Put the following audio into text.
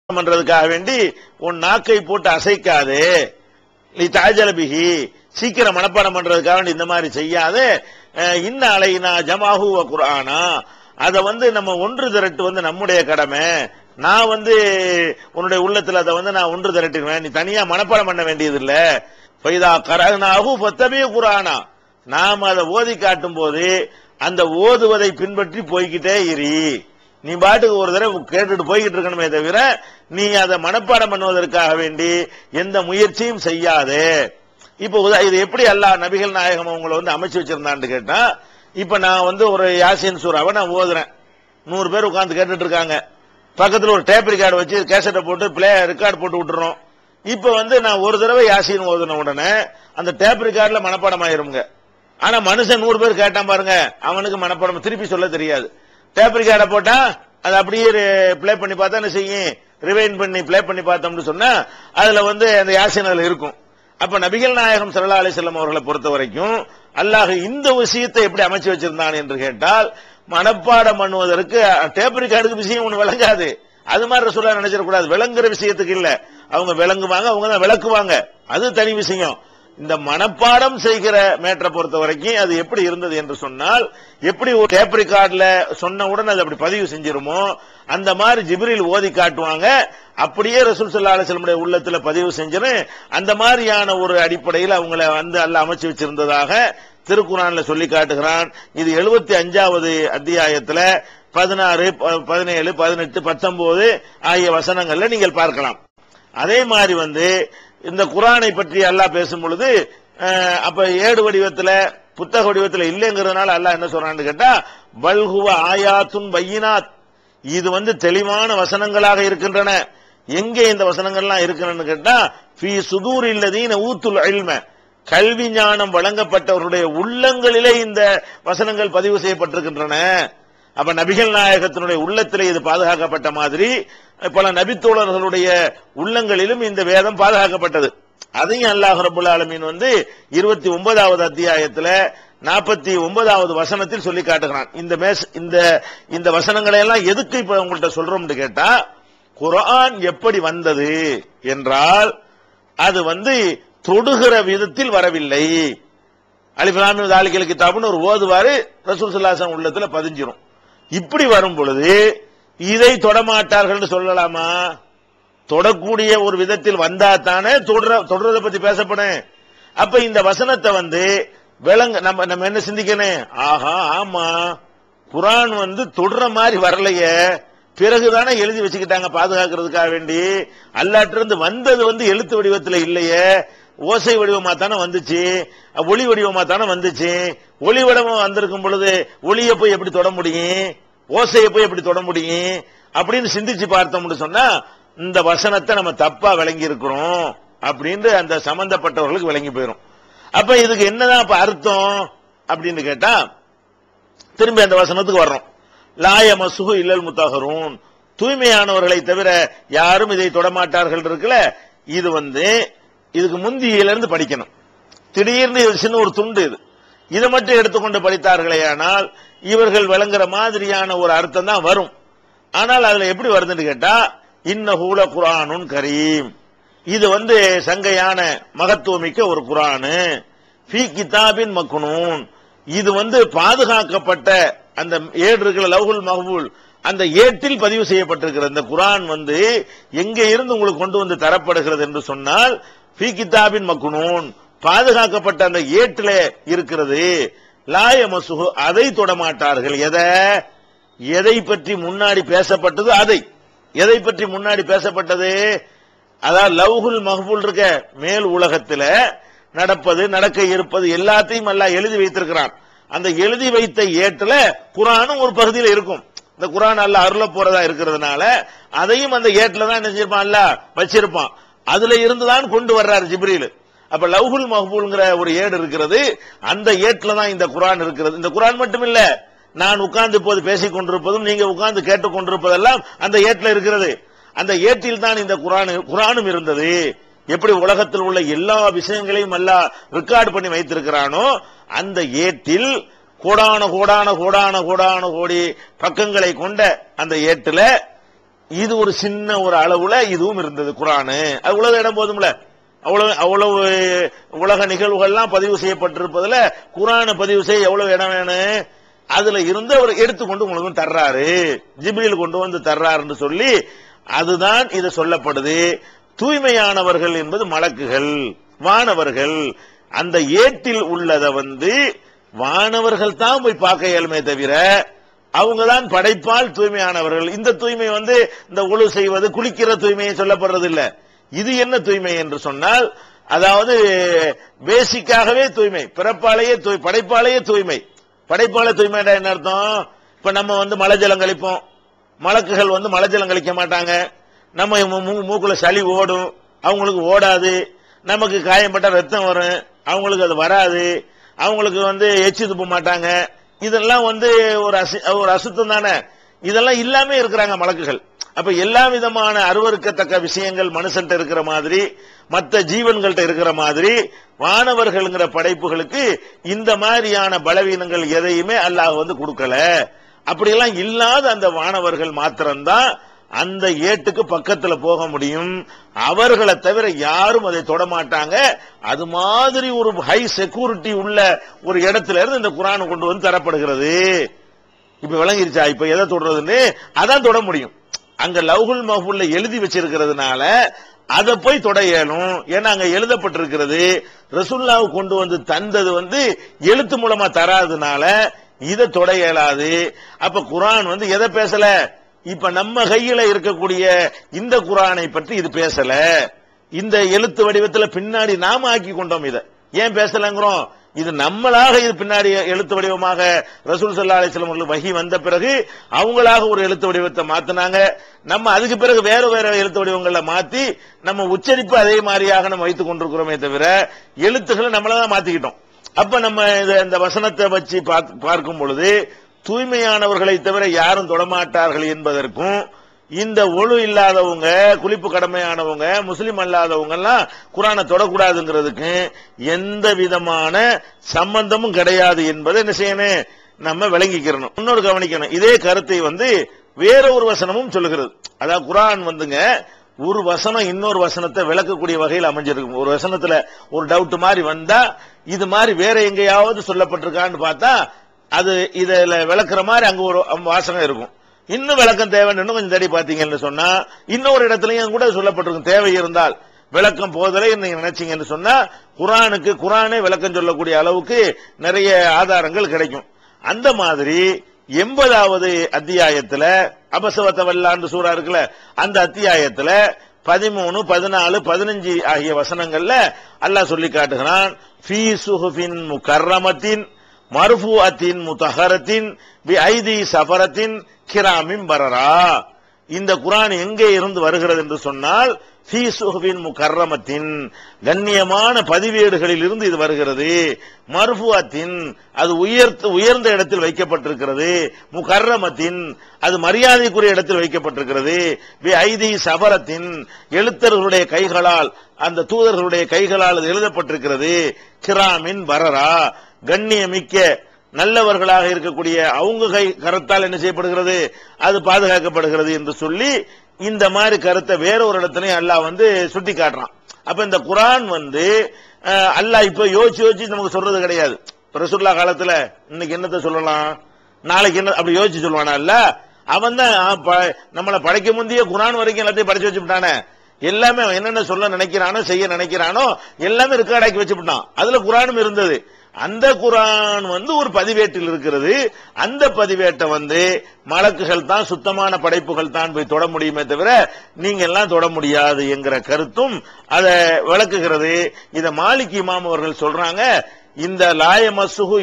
பண்றதுக்காக வேண்டி உன் நாக்கை போட்டு அசைக்காதே, நீ தாஜலபிகி சீக்கிரம் மனப்பாடம் பண்றதுக்காக வேண்டி இந்த மாதிரி செய்யாதே. இன்ன அலைனா ஜமாஹு வ குர்ஆனா, அதை நம்ம ஒன்று திரட்டு நம்முடைய கடமை. நான் உன்னுடைய உள்ளத்துல அதை நான் ஒன்று திரட்டுவேன், நீ தனியா மனப்பாடம் பண்ண வேண்டியது இல்ல. ஃபைதா கரனாஹு ஃபத்தபி குர்ஆனா, நாம் அதை ஓதி காட்டும் போது அந்த ஓதுவதை பின்பற்றி போய்கிட்டே இரு. நீ பாட்டுக்கு ஒரு தடவை கேட்டுட்டு போய்கிட்டு இருக்கணுமே தவிர நீ அதை மனப்பாடம் பண்ணுவதற்காக வேண்டி எந்த முயற்சியும் செய்யாதே. இப்ப இது எப்படி அல்லாஹ் நபிகள் நாயகம் அவங்களை அமைச்சு வச்சிருந்தான்னு கேட்டா, இப்ப நான் ஒரு யாசின் சூறாவை நான் ஓதுறேன், 100 பேர் உட்கார்ந்து கேட்டுட்டு இருக்காங்க. பக்கத்துல ஒரு டேப் ரெக்கார்டு வச்சு கேசட்டை போட்டு ரெக்கார்டு போட்டு விட்டுறோம். இப்ப நான் ஒரு தடவை யாசின் ஓதுன உடனே அந்த டேப் ரெக்கார்டுல மனப்பாடம் ஆயிருங்க. ஆனா மனுஷன் 100 பேர் கேட்டான் பாருங்க, அவனுக்கு மனப்பாடம் திருப்பி சொல்ல தெரியாது. டேப் ரெக்கார்டை போட்டா அது அப்படியே பிளே பண்ணி பார்த்தா என்ன செய்யும், ரிவைண்ட் பண்ணி பிளே பண்ணி பார்த்தோம்னு சொன்னா அதுல அந்த யாசின் அதுல இருக்கும். அப்ப நபிகள் நாயகம் ஸல்லல்லாஹு அலைஹி வஸல்லம் அவர்களை பொறுத்த வரைக்கும் அல்லாஹ் இந்த விஷயத்தை எப்படி அமைச்சு வச்சிருந்தான் என்று கேட்டால், மனப்பாடம் பண்ணுவதற்கு டேப் ரெக்கார்டுக்கு விஷயம் ஒண்ணு விளங்காது. அது மாதிரி ரசூலுல்லாஹ் நினைச்சிடக்கூடாது. விளங்குற விஷயத்துக்கு இல்ல, அவங்க விளங்குவாங்க, அவங்க தான் விளக்குவாங்க, அது தனி விஷயம். இந்த மனப்பாடம் செய்கிற மேட்டரை பொறுத்த வரைக்கும் அது எப்படி இருந்தது என்று சொன்னால், எப்படி ஒரு டேப் ரெக்கார்ட்ல சொன்ன உடனே அது அப்படி பதிவு செஞ்சிருமோ அந்த மாதிரி ஜிப்ரீல் ஓதி காட்டுவாங்க. அப்படியே ரசூல் ஸல்லல்லாஹு அலைஹி வஸல்லம் உள்ளத்துல பதிவு செஞ்சிரு. அந்த மாதிரியான ஒரு அடிப்படையில் அவங்களை அல்லாஹ் அமைச்சு வச்சிருந்ததாக திருக்குர்ஆன்ல சொல்லி காட்டுகிறான். இது 75வது அத்தியாயத்துல 16, 17, 18, 19 ஆகிய வசனங்கள்ல நீங்கள் பார்க்கலாம். அதே மாதிரி இந்த குர்ஆனை பற்றி அல்லாஹ் பேசும் பொழுது அப்ப ஏடு வடிவத்துல புத்தக வடிவத்துல இல்லைங்கிறதுனால அல்லாஹ் என்ன சொல்றான்னு கேட்டா, பல்ஹுவ ஆயாத்துன் பையினாத், இது தெளிவான வசனங்களாக இருக்கின்றன. எங்கே இந்த வசனங்கள்லாம் இருக்குன்னு கேட்டா, ஃபீ சுதூரில் லதீன ஊத்துல் இல்ம, கல்வி ஞானம் வழங்கப்பட்டவருடைய உள்ளங்களிலே இந்த வசனங்கள் பதிவு செய்யப்பட்டிருக்கின்றன. அப்ப நபிகள் நாயகத்தினுடைய உள்ளத்திலே இது பாதுகாக்கப்பட்ட மாதிரி பல நபித்தோழர்களுடைய உள்ளங்களிலும் இந்த வேதம் பாதுகாக்கப்பட்டது. அதையும் அல்லாஹ் ரப்பல் ஆலமீன் 29வது அத்தியாயத்துல 49வது வசனத்தில் சொல்லி காட்டுகிறான். இந்த வசனங்களை எல்லாம் எதுக்கு இப்ப உங்கள்கிட்ட சொல்றோம்னு கேட்டா, குர்ஆன் எப்படி வந்தது என்றால் அது தொடுகிற விதத்தில் வரவில்லை. அலிஃப் லாம் மீம் ஸாலிகல் கிதாப்னு ஒரு ஓதுவாரு, ரசூல் ஸல்லல்லாஹு அலைஹி வஸல்லம் உள்ளத்துல பதிஞ்சிரும். இப்படி வரும் பொழுது இதை தொடமாட்டார்கள் சொல்லலாமா? தொடக்கூடிய ஒரு விதத்தில் வந்தா தானே தொடர்றதை பத்தி பேசப்படும். அப்ப இந்த வசனத்தை நம்ம என்ன சிந்திக்கணும், ஆஹா ஆமா குர்ஆன் தொடுற மாதிரி வரலையே, பிறகுதானே எழுதி வச்சுக்கிட்டாங்க பாதுகாக்கிறதுக்காக வேண்டி. அல்லாஹ்ட்டிருந்து வந்தது எழுத்து வடிவத்தில் இல்லையே, ஓசை வடிவமா தானே வந்துச்சு, ஒளி வடிவமா தானே வந்துச்சு. ஒளி வடிவம் வந்திருக்கும் பொழுது ஒளியை போய் எப்படி தொட முடியும், ஓசையை போய் எப்படி தொட முடியும் அப்படின்னு சிந்திச்சு பார்த்தோம்னு சொன்னா இந்த வசனத்தை நம்ம தப்பா விளங்கி இருக்கிறோம் அப்படின்னு அந்த சம்பந்தப்பட்டவர்களுக்கு விளங்கி போயிடும். அப்ப இதுக்கு என்னதான் அப்ப அர்த்தம் அப்படின்னு கேட்டா, திரும்பி அந்த வசனத்துக்கு வர்றோம். லா யமஸ்ஸுஹு இல்லல் முத்தஹ்ஹரூன், தூய்மையானவர்களை தவிர யாரும் இதை தொடமாட்டார்கள் இருக்குல்ல. இது இதுக்கு முந்தியில இருந்து படிக்கணும். திடீர்னு சின்ன ஒரு துண்டு இதை மட்டும் எடுத்துக்கொண்டு படித்தார்களே ஆனால் இவர்கள் விளங்குற மாதிரியான ஒரு அர்த்தம் தான் வரும். ஆனால் அதுல எப்படி வருதுன்னு கேட்டா, இன்னஹு லகுர்ஆனுன் கரீம், இது சங்கையான மகத்துவமிக்க ஒரு குர்ஆன். ஃபீ கிதாபின் மக்னூன், இது பாதுகாக்கப்பட்ட அந்த ஏடு இருக்கிற லவ்ஹுல் மஹ்பூல் அந்த ஏட்டில் பதிவு செய்யப்பட்டிருக்கிறது. இந்த குர்ஆன் எங்கே இருந்து உங்களுக்கு கொண்டு தரப்படுகிறது என்று சொன்னால், ஃபீ கிதாபின் மக்னூன், பாதுகாக்கப்பட்ட அந்த ஏட்டிலே இருக்கிறது. லா யமஸ்ஸுஹு, அதை தொடமாட்டார்கள். எதை பற்றி முன்னாடி பேசப்பட்டது, எதை பற்றி முன்னாடி பேசப்பட்டது, அதாவது லவ்ஹுல் மஹ்பூல் இருக்க மேல் உலகத்தில் நடப்பது நடக்க இருப்பது எல்லாத்தையும் அல்லாஹ் எழுதி வைத்திருக்கிறான். அந்த எழுதி வைத்த ஏட்டுல குர்ஆனும் ஒரு பகுதியில் இருக்கும். இந்த குர்ஆன் அல்லாஹ் அருள போறதா இருக்கிறதுனால அதையும் அந்த ஏட்டுல தான் என்ன செஞ்சிருப்பான், அல்லாஹ் வச்சிருப்பான். அதுல இருந்துதான் கொண்டு வர்றாரு ஜிப்ரீல். அப்ப லவ்ஹுல் மஹ்பூல்ங்கிற ஒரு ஏடு இருக்கிறது, அந்த ஏட்டுல தான் இந்த குர்ஆன் இருக்கிறது. இந்த குர்ஆன் மட்டும் இல்ல, நான் உட்கார்ந்து இப்போது பேசிக் கொண்டிருப்பதும் நீங்க உட்கார்ந்து கேட்டுக் கொண்டிருப்பதெல்லாம் அந்த ஏட்டில் இருக்கிறது. அந்த ஏட்டில் தான் இந்த குர்ஆனும் இருந்தது. எப்படி உலகத்தில் உள்ள எல்லா விஷயங்களையும் அல்லாஹ் ரெக்கார்டு பண்ணி வைத்திருக்கிறானோ அந்த ஏட்டில் கோடான கோடி பக்கங்களை கொண்ட அந்த ஏட்டில் இது ஒரு சின்ன ஒரு அளவுல இதுவும் இருந்தது குர்ஆன். அது உலக இடம் போதும்ல, அவ்வளவு உலக நிகழ்வுகள்லாம் பதிவு செய்யப்பட்டிருப்பதுல குர்ஆனை பதிவு செய்ய எவ்வளவு இடம் வேணும்? அதுல இருந்து அவர் எடுத்துக்கொண்டு உங்களுக்கு தர்றாரு, ஜிப்ரீல் கொண்டு வந்து தர்றாருன்னு சொல்லி அதுதான் இது சொல்லப்படுது. தூய்மையானவர்கள் என்பது மலக்குகள், வானவர்கள். அந்த ஏட்டில் உள்ளத வானவர்கள் தான் போய் பார்க்க இயலுமே தவிர அவங்க தான் படைப்பால் தூய்மையானவர்கள். இந்த தூய்மை இந்த ஒழு செய்வது, குளிக்கிற தூய்மையை சொல்லப்படுறது இல்ல. இது என்ன தூய்மை என்று சொன்னால், அதாவது பேசிக்காகவே தூய்மை, பிறப்பாலேயே படைப்பாலேயே தூய்மை. படைப்பால தூய்மை என்ன அர்த்தம்? இப்ப நம்ம மலை ஜலம் கழிப்போம், மலக்குகள் மலை ஜலம் கழிக்க மாட்டாங்க. நம்ம மூக்குல சளி ஓடும், அவங்களுக்கு ஓடாது. நமக்கு காயம்பட்ட ரத்தம் வரும், அவங்களுக்கு அது வராது. அவங்களுக்கு எச்சி துப்ப மாட்டாங்க. இதெல்லாம் ஒரு அசுத்தம் தானே. இதெல்லாம் இல்லாம இருக்கிறாங்க மலக்குகள். அப்ப எல்லா விதமான அருவருக்கத்தக்க விஷயங்கள் மனுஷன்ட்ட இருக்கிற மாதிரி, மற்ற ஜீவன்கள்ட்ட இருக்கிற மாதிரி வானவர்கள்ங்கிற படைப்புகளுக்கு இந்த மாதிரியான பலவீனங்கள் எதையுமே அல்லாஹ் கொடுக்கல. அப்படியெல்லாம் இல்லாத அந்த வானவர்கள் மாத்திரம்தான் அந்த ஏட்டுக்கு பக்கத்துல போக முடியும். அவர்களை தவிர யாரும் அதை தொடமாட்டாங்க. அது மாதிரி ஒரு ஹை செக்யூரிட்டி உள்ள ஒரு இடத்துல இருந்து இந்த குர்ஆன் கொண்டு தரப்படுகிறது. இப்ப விளங்கிருச்சா? இப்ப எதை தொடறதுன்னு அதான் தொட முடியும். அங்க லவ்ஹுல் மஹ்ஃபூல்ல எழுதி வச்சிருக்கிறதுனால அதை போய் தொட இயலும். ஏன்னா அங்க எழுதப்பட்டிருக்கிறது. ரசூலுல்லாஹ் கொண்டு தந்தது எழுத்து மூலமா தராதனால இதை தொட இயலாது. அப்ப குர்ஆன் எதை பேசல? இப்ப நம்ம கையில இருக்கக்கூடிய இந்த குர்ஆனை பற்றி இது பேசல. இந்த எழுத்து வடிவத்துல பின்னாடி நாம ஆக்கி கொண்டோம். இதை ஏன் பேசலங்கிறோம்? இது நம்மளாக இது பின்னாடி எழுத்து வடிவமாக ரசூல் ஸல்லல்லாஹு அலைஹி வஸல்லம் அவர்கள் வஹி வந்த பிறகு அவங்களாக ஒரு எழுத்து வடிவத்தை மாத்தினாங்க. நம்ம அதுக்கு பிறகு வேற வேற எழுத்து வடிவங்களை மாத்தி நம்ம உச்சரிப்பு அதே மாதிரியாக நம்ம வைத்துக் கொண்டிருக்கிறோமே தவிர எழுத்துக்களை நம்மளதான் மாத்திக்கிட்டோம். அப்ப நம்ம இந்த வசனத்தை வச்சு பார்க்கும் பொழுது தூய்மையானவர்களை தவிர யாரும் தொடமாட்டார்கள் என்பதற்கும், இந்த ஒழு இல்லாதவங்க, குளிப்பு கடமையானவங்க, முஸ்லிம் அல்லாதவங்க எல்லாம் குர்ஆனை தொடக்கூடாதுங்கிறதுக்கு எந்த விதமான சம்பந்தமும் கிடையாது என்பதை என்ன செய்யணும்? நம்ம விளங்கிக்கிறணும். இன்னொரு கவனிக்கணும், இதே கருத்தை வேற ஒரு வசனமும் சொல்லுகிறது. அதாவது குர்ஆன் ஒரு வசனம் இன்னொரு வசனத்தை விளக்கக்கூடிய வகையில் அமைஞ்சிருக்கும். ஒரு வசனத்துல ஒரு டவுட் மாதிரி வந்தா இது மாதிரி வேற எங்கேயாவது சொல்லப்பட்டிருக்கான்னு பார்த்தா அது இதுல விளக்குற மாதிரி அங்க ஒரு வாசகம் இருக்கும். இன்னும் விளக்கம் தேவைன்னு இன்னும் கொஞ்சம் தேடி பாத்தீங்கன்னு சொன்னா இன்னொரு இடத்துலயும் கூட சொல்லப்பட்டிருக்கும். தேவை இருந்தால் விளக்கம் போதலை நீங்க நினைச்சீங்கன்னு சொன்னா குர்ஆனே விளக்கம் சொல்லக்கூடிய அளவுக்கு நிறைய ஆதாரங்கள் கிடைக்கும். அந்த மாதிரி 80வது அத்தியாயத்துல அபசவத்தவல்லான்னு சூரா இருக்குல்ல, அந்த அத்தியாயத்துல 13, 14, 15 ஆகிய வசனங்கள்ல அல்லாஹ் சொல்லி காட்டுகிறான். ஃபீ சுஹுஃபின் முகர்ரமத்தின் மர்ஃபூஅத்தின் முத்தஹரத்தின் பி ஐதி சஃபரத்தின் கிராமின் பரரா. இந்த குர்ஆன் எங்கே இருந்து வருகிறது என்று சொன்னால் ஃபீ சுஹுஃபின் முகர்ரமத்தின், கண்ணியமான பதிவேடுகளில் இருந்து இது வருகிறது. மர்ஃபூஅத்தின், அது உயர்ந்த இடத்தில் வைக்கப்பட்டிருக்கிறது. முகர்ரமத்தின், அது மரியாதைக்குரிய இடத்தில் வைக்கப்பட்டிருக்கிறது. பி ஐதி சஃபரத்தின், எழுத்தர்களுடைய கைகளால், அந்த தூதர்களுடைய கைகளால் அது எழுதப்பட்டிருக்கிறது. கிராமின் பரரா, கண்ணியமிக்க நல்லவர்களாக இருக்கக்கூடிய அவங்க கரத்தால் என்ன செய்யப்படுகிறது? அது பாதுகாக்கப்படுகிறது என்று சொல்லி இந்த மாதிரி கருத்தை வேற ஒரு இடத்துலயும் அல்லாஹ் சுட்டி காட்டுறான். அப்ப இந்த குர்ஆன் அல்லாஹ் இப்ப யோசிச்சு நமக்கு சொல்றது கிடையாது. ரசூலுல்லாஹ் காலத்துல இன்னைக்கு என்னத்தை சொல்லலாம், நாளைக்கு என்ன அப்படி யோசிச்சு சொல்லுவானா? இல்ல, அவன் தான் நம்மளை படைக்க முந்தைய குர்ஆன் வரைக்கும் எல்லாத்தையும் படிச்சு வச்சுட்டானே. எல்லாமே என்னென்ன சொல்ல நினைக்கிறானோ, செய்ய நினைக்கிறானோ எல்லாமே ரெக்கார்டாக்கி வச்சுட்டான். அதுல குர்ஆனும் இருந்தது. அந்த குர்ஆன் ஒரு பதிவேட்டில் இருக்கிறது. அந்த பதிவேட்டை மலக்குகள் தான், சுத்தமான படைப்புகள் தான் போய் தொட முடியுமே தவிர நீங்க எல்லாம் தொட முடியாது என்கிற கருத்தும் அதை விளக்குகிறது. இத மாலிக் இமாம் அவர்கள் சொல்றாங்க. இந்த லாயமசுஹு